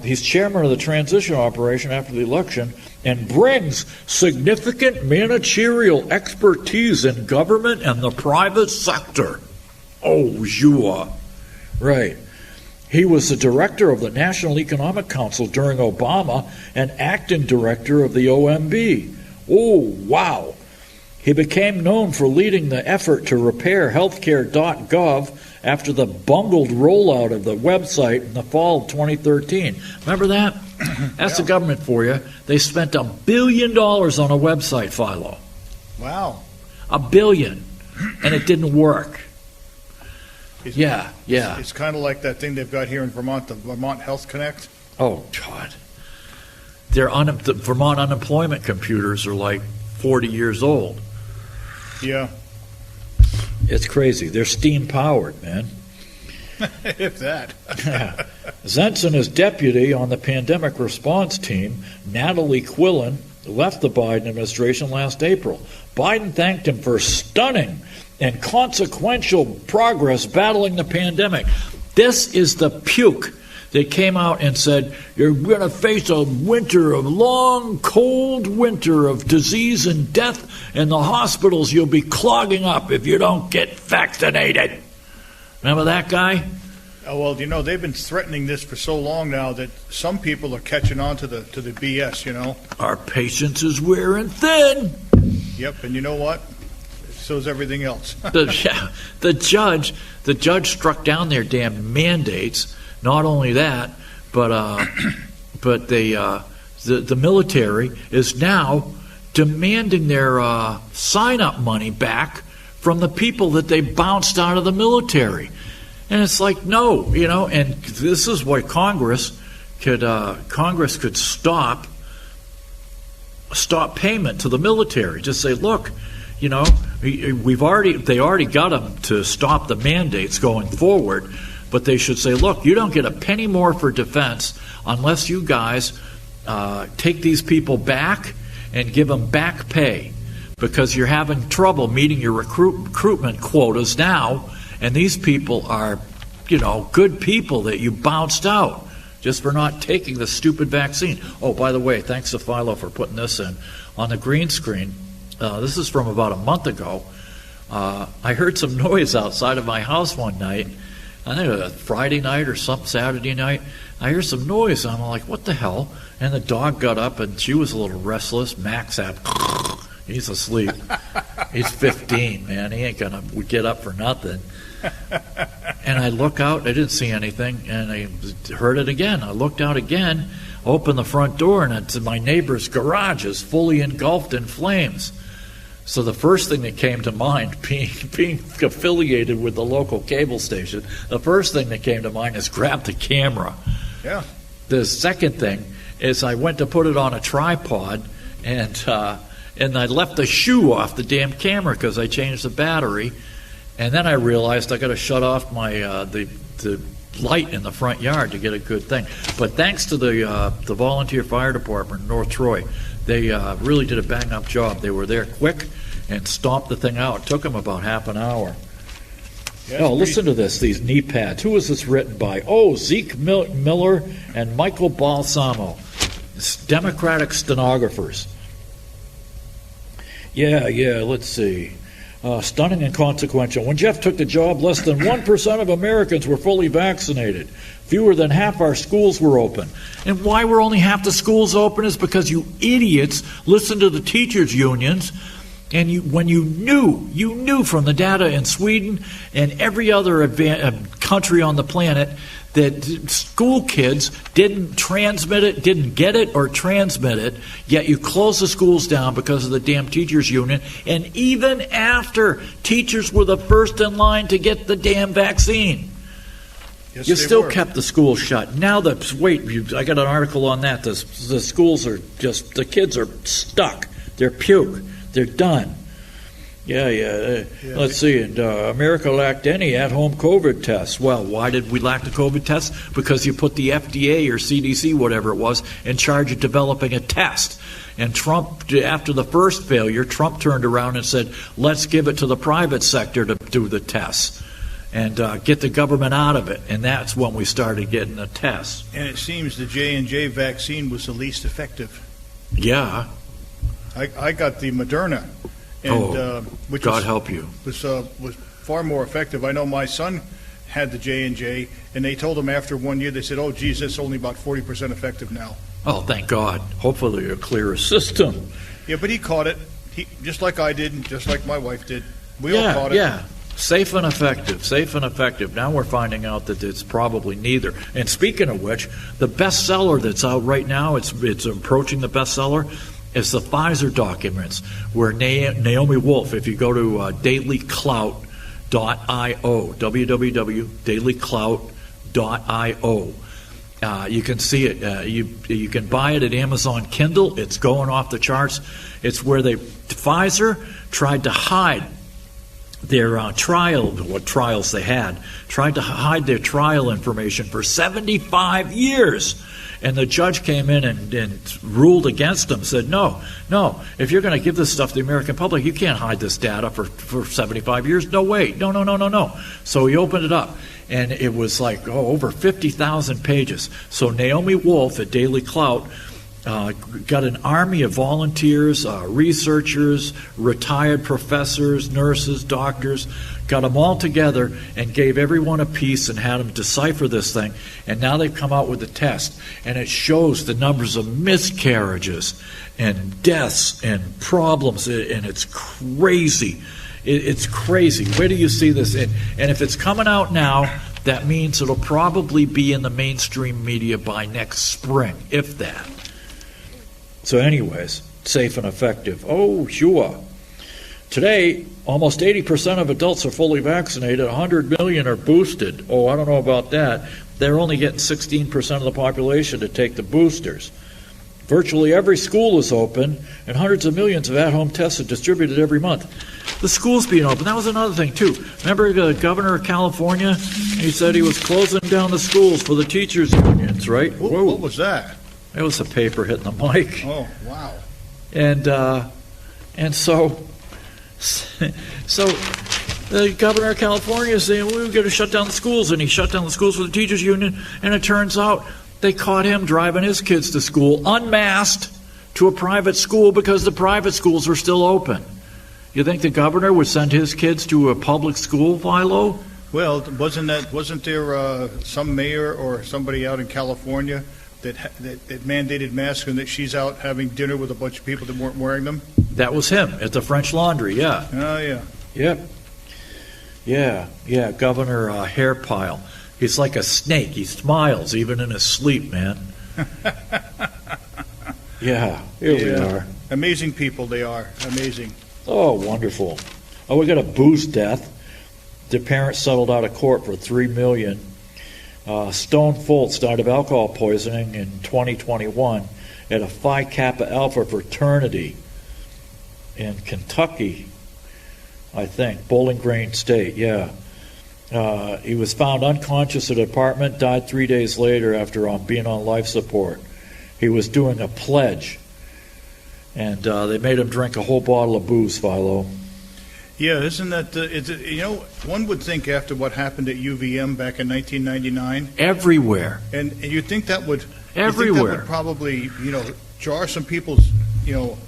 he's chairman of the transition operation after the election and brings significant managerial expertise in government and the private sector. Oh, you right. He was the director of the National Economic Council during Obama and acting director of the OMB. Oh, wow. He became known for leading the effort to repair healthcare.gov after the bungled rollout of the website in the fall of 2013. Remember that? That's the government for you. They spent $1 billion on a website, Philo. Wow. $1 billion. And it didn't work. Yeah. It's kind of like that thing they've got here in Vermont, the Vermont Health Connect. Oh, God. The Vermont unemployment computers are like 40 years old. Yeah. It's crazy. They're steam-powered, man. If that. Zients and his deputy on the pandemic response team, Natalie Quillen, left the Biden administration last April. Biden thanked him for stunning and consequential progress battling the pandemic. This is the puke that came out and said, you're going to face a long, cold winter of disease and death, and the hospitals you'll be clogging up if you don't get vaccinated. Remember that guy? Oh, well, they've been threatening this for so long now that some people are catching on to the BS, Our patience is wearing thin. Yep, and you know what? So is everything else. The judge struck down their damn mandates. Not only that, but the military is now demanding their sign-up money back from the people that they bounced out of the military. And it's like, no, and this is what Congress could stop payment to the military. Just say, look, they already got them to stop the mandates going forward. But they should say, look, you don't get a penny more for defense unless you guys take these people back and give them back pay, because you're having trouble meeting your recruitment quotas now, and these people are, good people that you bounced out just for not taking the stupid vaccine. Oh, by the way, thanks to Philo for putting this in on the green screen. This is from about a month ago. I heard some noise outside of my house one night. I think it was a Friday night or some Saturday night. I hear some noise, and I'm like, what the hell? And the dog got up, and she was a little restless. Max had, he's asleep. He's 15, man. He ain't going to get up for nothing. And I look out, I didn't see anything, and I heard it again. I looked out again, opened the front door, and it's my neighbor's garage is fully engulfed in flames. So the first thing that came to mind, being affiliated with the local cable station, the first thing that came to mind is grab the camera. Yeah. The second thing is I went to put it on a tripod, and I left the shoe off the damn camera because I changed the battery, and then I realized I got to shut off my the light in the front yard to get a good thing. But thanks to the volunteer fire department in North Troy, they really did a bang-up job. They were there quick and stomped the thing out. It took them about half an hour. Yeah, listen to this, these knee pads. Who is this written by? Oh, Zeke Miller and Michael Balsamo, Democratic stenographers. Yeah, let's see. Stunning and consequential. When Jeff took the job, less than 1% of Americans were fully vaccinated. Fewer than half our schools were open. And why were only half the schools open is because you idiots listened to the teachers' unions, and when you knew from the data in Sweden and every other country on the planet that school kids didn't get it or transmit it, yet you close the schools down because of the damn teachers union, and even after teachers were the first in line to get the damn vaccine. Yes, You they still were. kept the schools shut. Now I got an article on that. The schools are just, the kids are stuck. They're puke. They're done. Yeah. Let's see. And America lacked any at-home COVID tests. Well, why did we lack the COVID tests? Because you put the FDA or CDC, whatever it was, in charge of developing a test. And Trump, after the first failure, Trump turned around and said, let's give it to the private sector to do the tests and get the government out of it. And that's when we started getting the tests. And it seems the J&J vaccine was the least effective. Yeah. I got the Moderna, and which God help you. was far more effective. I know my son had the J&J, and they told him after 1 year, they said, "Oh, geez, it's only about 40% effective now." Oh, thank God. Hopefully a clearer system. Yeah, but he caught it. He just like I did, and just like my wife did. We all caught it. Yeah. Safe and effective. Safe and effective. Now we're finding out that it's probably neither. And speaking of which, the bestseller that's out right now, it's approaching the bestseller. It's the Pfizer documents, where Naomi Wolf, if you go to dailyclout.io, www.dailyclout.io, you can see it. You can buy it at Amazon Kindle. It's going off the charts. It's where Pfizer tried to hide their what trials they had, tried to hide their trial information for 75 years. And the judge came in and ruled against them, said, no, if you're going to give this stuff to the American public, you can't hide this data for 75 years. No way. No. So he opened it up, and it was like, over 50,000 pages. So Naomi Wolf at Daily Clout got an army of volunteers, researchers, retired professors, nurses, doctors, got them all together and gave everyone a piece and had them decipher this thing. And now they've come out with a test, and it shows the numbers of miscarriages and deaths and problems, and it's crazy. It's crazy. Where do you see this? And if it's coming out now, that means it'll probably be in the mainstream media by next spring, if that. So anyways, safe and effective. Oh, sure. Today, almost 80% of adults are fully vaccinated. 100 million are boosted. Oh, I don't know about that. They're only getting 16% of the population to take the boosters. Virtually every school is open, and hundreds of millions of at-home tests are distributed every month. The schools being open, that was another thing, too. Remember the governor of California? He said he was closing down the schools for the teachers' unions, right? What was that? It was a paper hitting the mic. Oh, wow. And so the governor of California is saying, we're going to shut down the schools, and he shut down the schools for the teachers union, and it turns out they caught him driving his kids to school unmasked to a private school because the private schools are still open. You think the governor would send his kids to a public school, Philo? Well, wasn't there some mayor or somebody out in California that mandated masks, and that she's out having dinner with a bunch of people that weren't wearing them? That was him at the French Laundry, yeah. Oh, yeah. Yep. Yeah, Governor Hairpile. He's like a snake. He smiles even in his sleep, man. Yeah, here we are. Amazing people they are. Amazing. Oh, wonderful. Oh, we got a booze death. The parents settled out of court for $3 million. Stone Foltz died of alcohol poisoning in 2021 at a Phi Kappa Alpha fraternity in Kentucky, I think, Bowling Green State, yeah. He was found unconscious at an apartment, died 3 days later after being on life support. He was doing a pledge, and they made him drink a whole bottle of booze, Philo. Yeah, isn't that, one would think after what happened at UVM back in 1999. Everywhere. And you'd think that would. Everywhere. You think that would probably, jar some people's,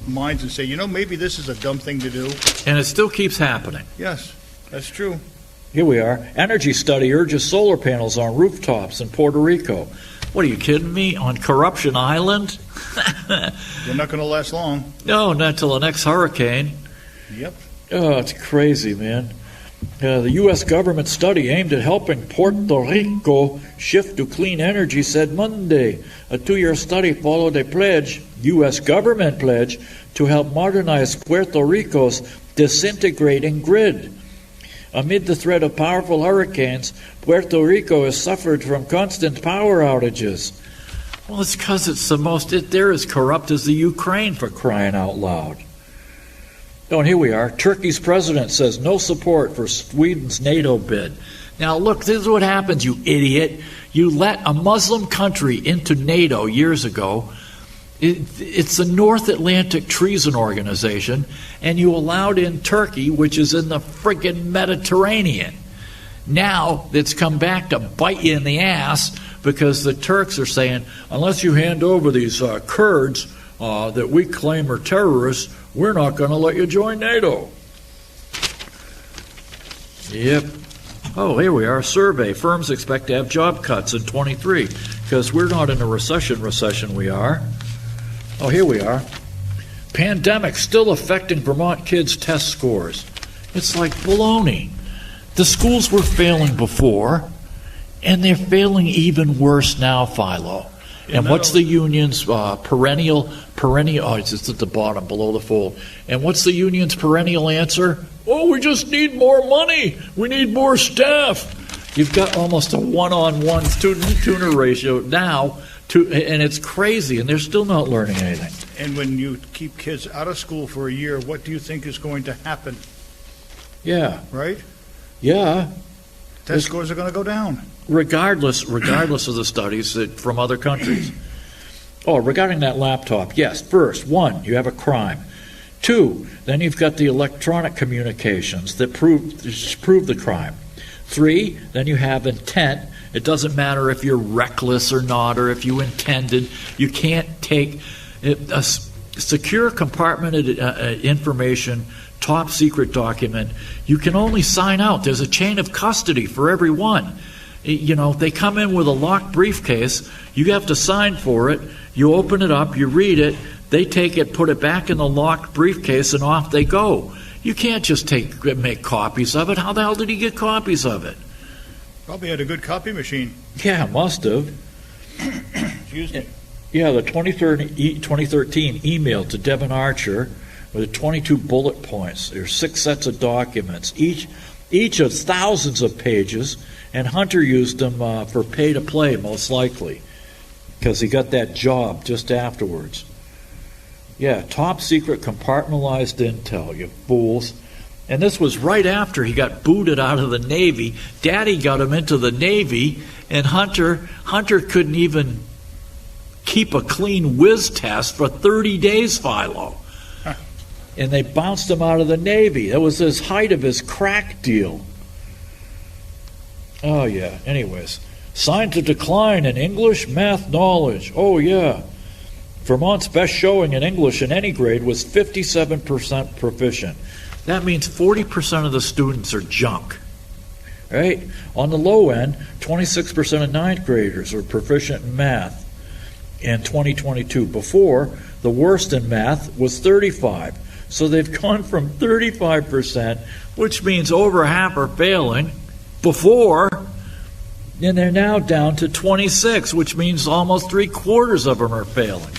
minds and say, maybe this is a dumb thing to do. And it still keeps happening. Yes, that's true. Here we are. Energy study urges solar panels on rooftops in Puerto Rico. What, are you kidding me? On Corruption Island? They're not going to last long. No, not till the next hurricane. Yep. Oh, it's crazy, man. The U.S. government study aimed at helping Puerto Rico shift to clean energy said Monday. A 2-year study followed a pledge, U.S. government pledge, to help modernize Puerto Rico's disintegrating grid. Amid the threat of powerful hurricanes, Puerto Rico has suffered from constant power outages. Well, it's because it's they're as corrupt as the Ukraine, for crying out loud. Oh, and here we are. Turkey's president says no support for Sweden's NATO bid. Now, look, this is what happens, you idiot. You let a Muslim country into NATO years ago. It's the North Atlantic Treason Organization, and you allowed in Turkey, which is in the friggin' Mediterranean. Now it's come back to bite you in the ass because the Turks are saying, unless you hand over these Kurds that we claim are terrorists, we're not going to let you join NATO. Yep. Oh, here we are. Survey. Firms expect to have job cuts in 23 because we're not in a recession we are. Oh, here we are. Pandemic still affecting Vermont kids' test scores. It's like baloney. The schools were failing before, and they're failing even worse now, Philo. And what's the union's perennial, oh, it's at the bottom, below the fold. And what's the union's perennial answer? Oh, we just need more money. We need more staff. You've got almost a one-on-one student-tutor ratio now, and it's crazy, and they're still not learning anything. And when you keep kids out of school for a year, what do you think is going to happen? Yeah. Right? Yeah. Test scores are going to go down. Regardless of the studies from other countries. Oh, regarding that laptop, yes. First, 1, you have a crime. 2, then you've got the electronic communications that prove the crime. 3, then you have intent. It doesn't matter if you're reckless or not, or if you intended. You can't take a secure compartmented information, top secret document. You can only sign out. There's a chain of custody for everyone. You know, they come in with a locked briefcase. You have to sign for it. You open it up. You read it. They take it, put it back in the locked briefcase, and off they go. You can't just make copies of it. How the hell did he get copies of it? Probably had a good copy machine. Yeah, must have. Excuse me. Yeah, the 2013 email to Devin Archer with 22 bullet points. There's 6 sets of documents, each of thousands of pages, and Hunter used them for pay-to-play, most likely, because he got that job just afterwards. Yeah, top secret compartmentalized intel, you fools. And this was right after he got booted out of the Navy. Daddy got him into the Navy, and Hunter couldn't even keep a clean whiz test for 30 days, Philo. And they bounced him out of the Navy. That was his height of his crack deal. Oh, yeah. Anyways, sign to decline in English math knowledge. Oh, yeah. Vermont's best showing in English in any grade was 57% proficient. That means 40% of the students are junk. Right? On the low end, 26% of ninth graders are proficient in math in 2022. Before, the worst in math was 35%. So they've gone from 35%, which means over half are failing, before, and they're now down to 26%, which means almost 3/4 of them are failing.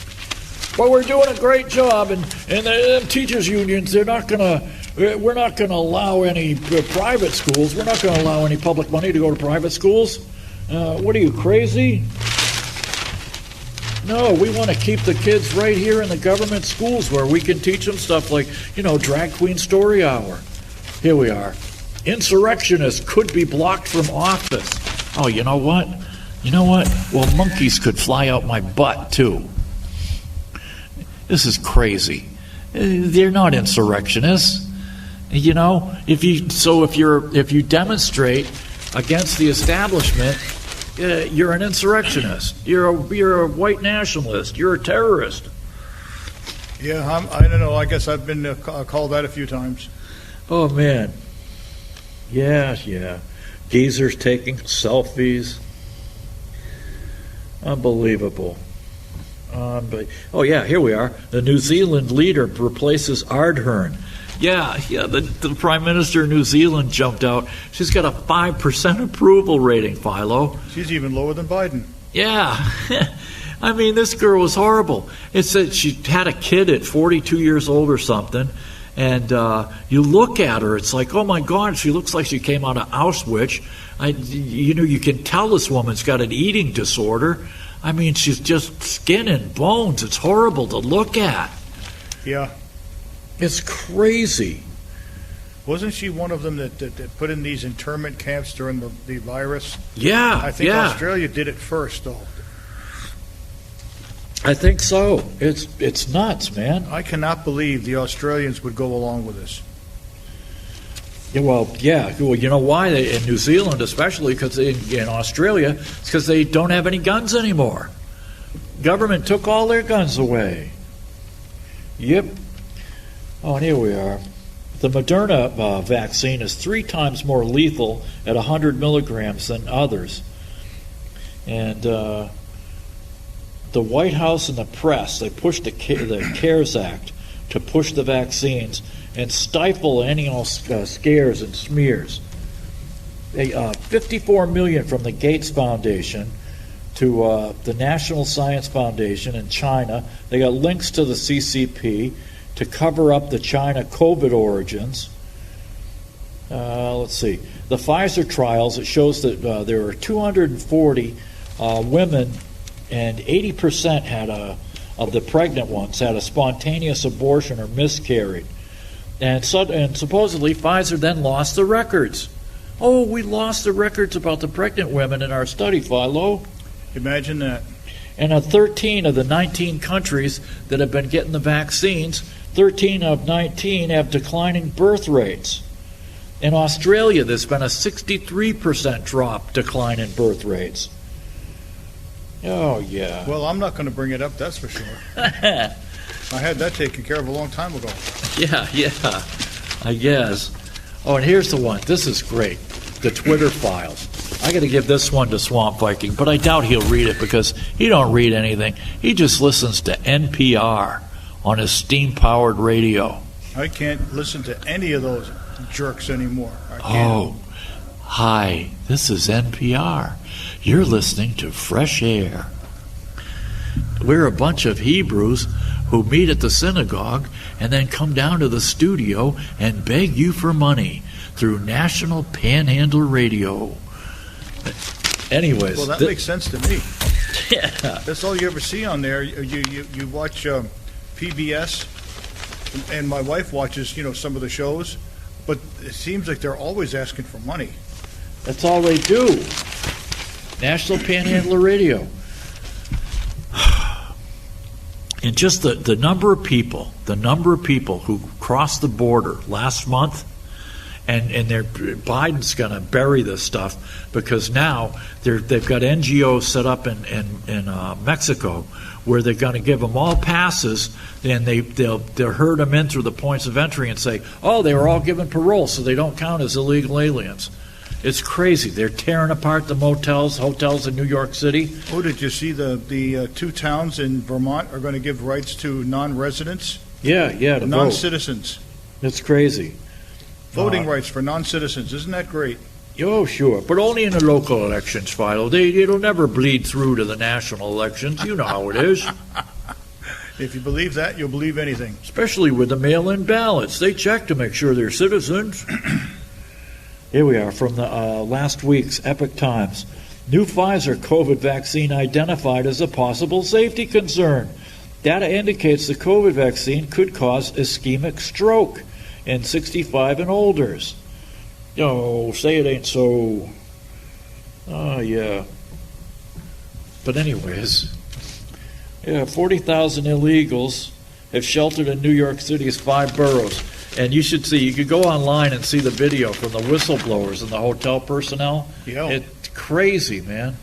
Well, we're doing a great job, and the teachers' unions, we're not going to allow any private schools. We're not going to allow any public money to go to private schools. What are you, crazy? No, we want to keep the kids right here in the government schools where we can teach them stuff like, Drag Queen Story Hour. Here we are. Insurrectionists could be blocked from office. Oh, you know what? Well, monkeys could fly out my butt, too. This is crazy. They're not insurrectionists. If you demonstrate against the establishment, you're an insurrectionist. You're a white nationalist. You're a terrorist. Yeah, I don't know. I guess I've been called that a few times. Oh, man. Yeah. Geezers taking selfies. Unbelievable. Oh, yeah, here we are. The New Zealand leader replaces Ardern. Yeah, the Prime Minister of New Zealand jumped out. She's got a 5% approval rating, Philo. She's even lower than Biden. Yeah. I mean, this girl was horrible. It said she had a kid at 42 years old or something, And you look at her, it's like, oh my God, she looks like she came out of Auschwitz. You can tell this woman's got an eating disorder. I mean, she's just skin and bones. It's horrible to look at. Yeah. It's crazy. Wasn't she one of them that put in these internment camps during the virus? Yeah, I think yeah. Australia did it first, though. I think so. It's nuts, man. I cannot believe the Australians would go along with this. Yeah, well, you know why? In New Zealand, especially, because in Australia, it's because they don't have any guns anymore. Government took all their guns away. Yep. Oh, and here we are. The Moderna vaccine is 3 times more lethal at 100 milligrams than others. And the White House and the press, they pushed the CARES Act to push the vaccines and stifle any scares and smears. $54 million from the Gates Foundation to the National Science Foundation in China. They got links to the CCP to cover up the China COVID origins. Let's see. The Pfizer trials, it shows that there were 240 women, and 80% of the pregnant ones had a spontaneous abortion or miscarried. And supposedly Pfizer then lost the records. Oh, we lost the records about the pregnant women in our study, Philo. Imagine that. And 13 of the 19 countries that have been getting the vaccines, 13 of 19 have declining birth rates. In Australia, there's been a 63% decline in birth rates. Oh, yeah. Well, I'm not going to bring it up, that's for sure. I had that taken care of a long time ago. Yeah, I guess. Oh, and here's the one. This is great. The Twitter files. I got to give this one to Swamp Viking, but I doubt he'll read it because he don't read anything. He just listens to NPR on his steam-powered radio. I can't listen to any of those jerks anymore. I can't. Oh, hi, this is NPR. You're listening to Fresh Air. We're a bunch of Hebrews who meet at the synagogue and then come down to the studio and beg you for money through National Panhandle Radio. Anyways. Well, that makes sense to me. Yeah. That's all you ever see on there. You watch PBS, and my wife watches, some of the shows, but it seems like they're always asking for money. That's all they do. National Panhandle Radio. And just the number of people who crossed the border last month, and Biden's going to bury this stuff because now they've got NGOs set up in Mexico where they're going to give them all passes, and they'll herd them in through the points of entry and say, oh, they were all given parole, so they don't count as illegal aliens. It's crazy. They're tearing apart the hotels in New York City. Oh, did you see the 2 towns in Vermont are going to give rights to non-residents? Yeah, to non-citizens. Vote. It's crazy. Voting rights for non-citizens. Isn't that great? Oh, sure. But only in the local elections, Philo. It'll never bleed through to the national elections. You know how it is. If you believe that, you'll believe anything. Especially with the mail-in ballots. They check to make sure they're citizens. Here we are from the last week's Epoch Times. New Pfizer COVID vaccine identified as a possible safety concern. Data indicates the COVID vaccine could cause ischemic stroke in 65 and olders. No, say it ain't so. Oh, yeah. But anyways, 40,000 illegals have sheltered in New York City's 5 boroughs. And you should see, you could go online and see the video from the whistleblowers and the hotel personnel. Yeah. It's crazy, man.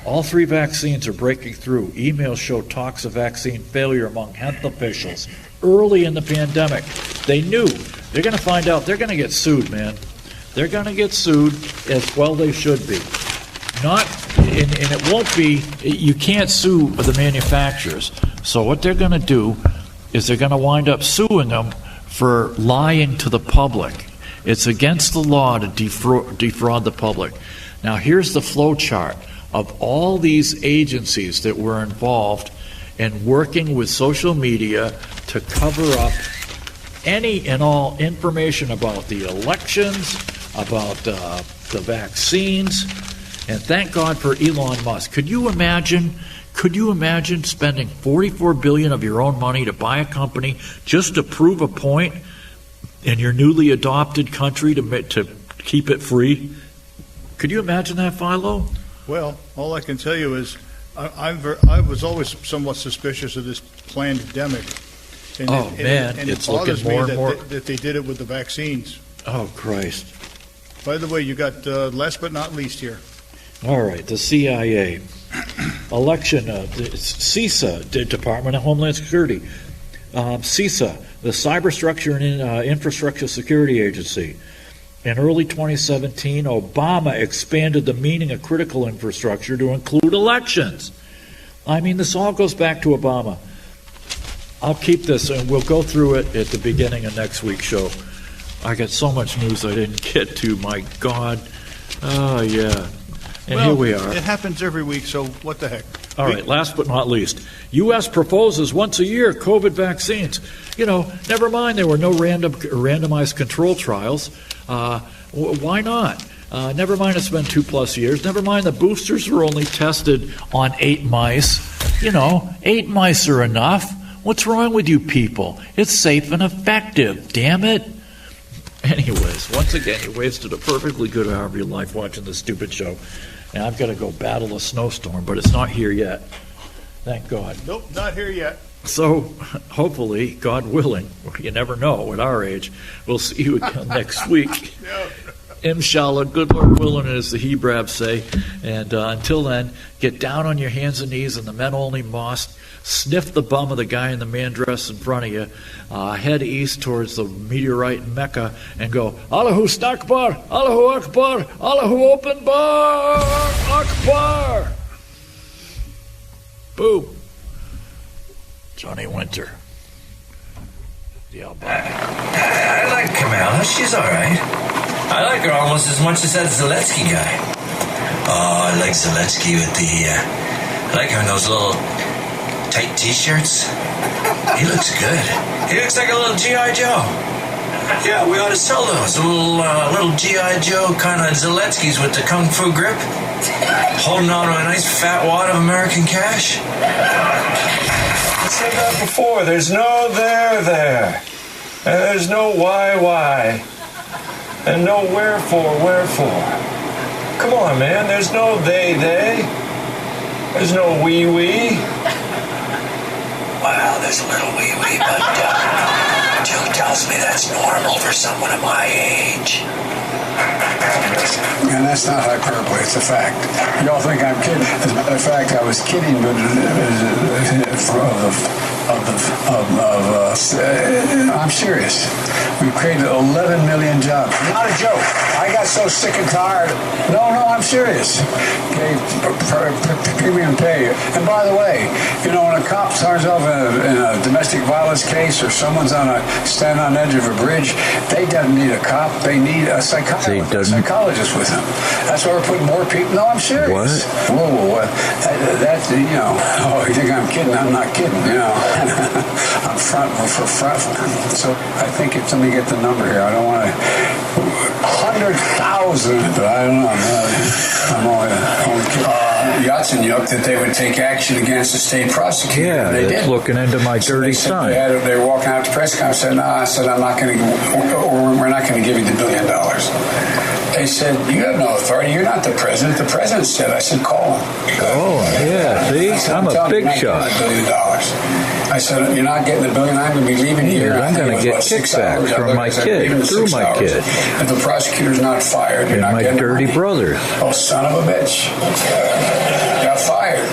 All 3 vaccines are breaking through. Emails show talks of vaccine failure among health officials early in the pandemic. They knew. They're going to find out. They're going to get sued, man. They're going to get sued, as well they should be. And it won't be, you can't sue the manufacturers. So what they're going to do is they're going to wind up suing them for lying to the public. It's against the law to defraud the public. Now here's the flow chart of all these agencies that were involved in working with social media to cover up any and all information about the elections, about the vaccines, and thank God for Elon Musk. Could you imagine spending $44 billion of your own money to buy a company just to prove a point in your newly adopted country to keep it free? Could you imagine that, Philo? Well, all I can tell you is I was always somewhat suspicious of this pandemic. And it's looking bothers more me and more. that they did it with the vaccines. Oh, Christ. By the way, you got last but not least here. All right, the CIA. Election, CISA, the Department of Homeland Security. CISA, the Cyberstructure and Infrastructure Security Agency. In early 2017, Obama expanded the meaning of critical infrastructure to include elections. I mean, this all goes back to Obama. I'll keep this, and we'll go through it at the beginning of next week's show. I got so much news I didn't get to, my God. Oh, yeah. And here we are. It happens every week, so what the heck? All right, last but not least, U.S. proposes once a year COVID vaccines. Never mind there were no randomized control trials. Why not? Never mind it's been 2+ years. Never mind the boosters were only tested on 8 mice. 8 mice are enough. What's wrong with you people? It's safe and effective, damn it. Anyways, once again, you wasted a perfectly good hour of your life watching this stupid show. And I've got to go battle a snowstorm, but it's not here yet. Thank God. Nope, not here yet. So, hopefully, God willing, you never know at our age, we'll see you again next week. Inshallah, good Lord willing, as the Hebraics say. And until then, get down on your hands and knees in the men-only mosque, sniff the bum of the guy in the man dress in front of you, head east towards the meteorite in Mecca, and go, Allahu Akbar, Allahu Akbar, Allahu Open Bar, Akbar. Boom. Johnny Winter. The albino. I like Kamala. She's all right. I like her almost as much as that Zelensky guy. Oh, I like Zelensky with I like him in those little tight T-shirts. He looks good. He looks like a little G.I. Joe. Yeah, we ought to sell those. Little G.I. Joe kind of Zelenskys with the kung fu grip. Holding on to a nice fat wad of American cash. I said that before. There's no there. And there's no why. And no wherefore. Come on, man. There's no they. There's no we. Well, there's a little wee, but Joe tells me that's normal for someone of my age. And that's not hyperbole, it's a fact. Y'all think I'm kidding. As a matter of fact, I was kidding, but I'm serious. We've created 11 million jobs. Not a joke. I got so sick and tired. No, I'm serious. Gave premium pay. And by the way, when a cop turns off in a domestic violence case or someone's standing on the edge of a bridge, they don't need a cop. They need a psychologist with them. That's why we're putting more people. No, I'm serious. What? Whoa. That's, oh, you think I'm kidding? I'm not kidding, I'm front. So I think if somebody get the number here, I don't want to. 100,000, but I don't know. I'm only kidding. Yatsenyuk that they would take action against the state prosecutor. Yeah, they did. Looking into my dirty son. They were walking out to the press conference and said, I'm not going to, we're not going to give you the $1 billion. They said, you have no authority. You're not the president. The president said. I said, call him. Oh, yeah. See, I'm a big shot. $1 billion. I said, you're not getting the $1 billion. I'm going to be leaving here. I'm going to get kickbacks from my kid, through my kid. If the prosecutor's not fired, you're not getting dirty brother. Oh, son of a bitch. Got fired.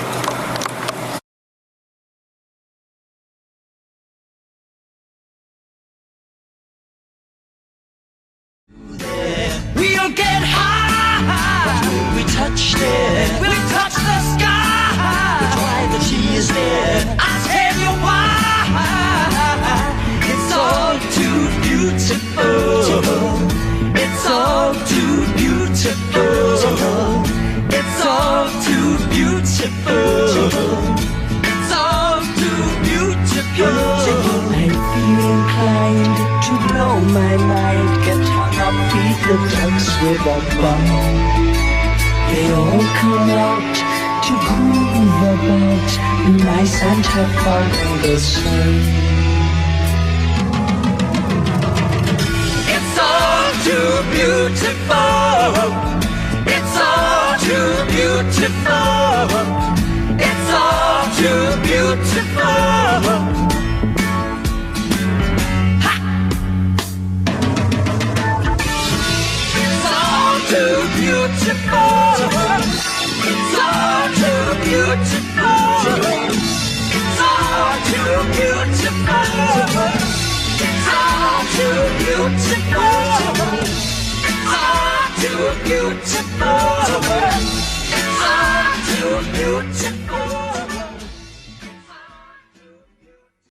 We'll get high. But we touched it. We'll touch the sky. That's why that she is there. I'll tell you why. It's all too beautiful. It's all too beautiful. It's all too beautiful. It's all too beautiful. I feel inclined to with a bum. They all come out to groove about, nice and have fun in the sun. It's all too beautiful. It's all too beautiful. It's all too beautiful. Ha! It's all too beautiful. It's all too beautiful. It's all too beautiful. It's all too beautiful. It's all too beautiful. It's all too beautiful.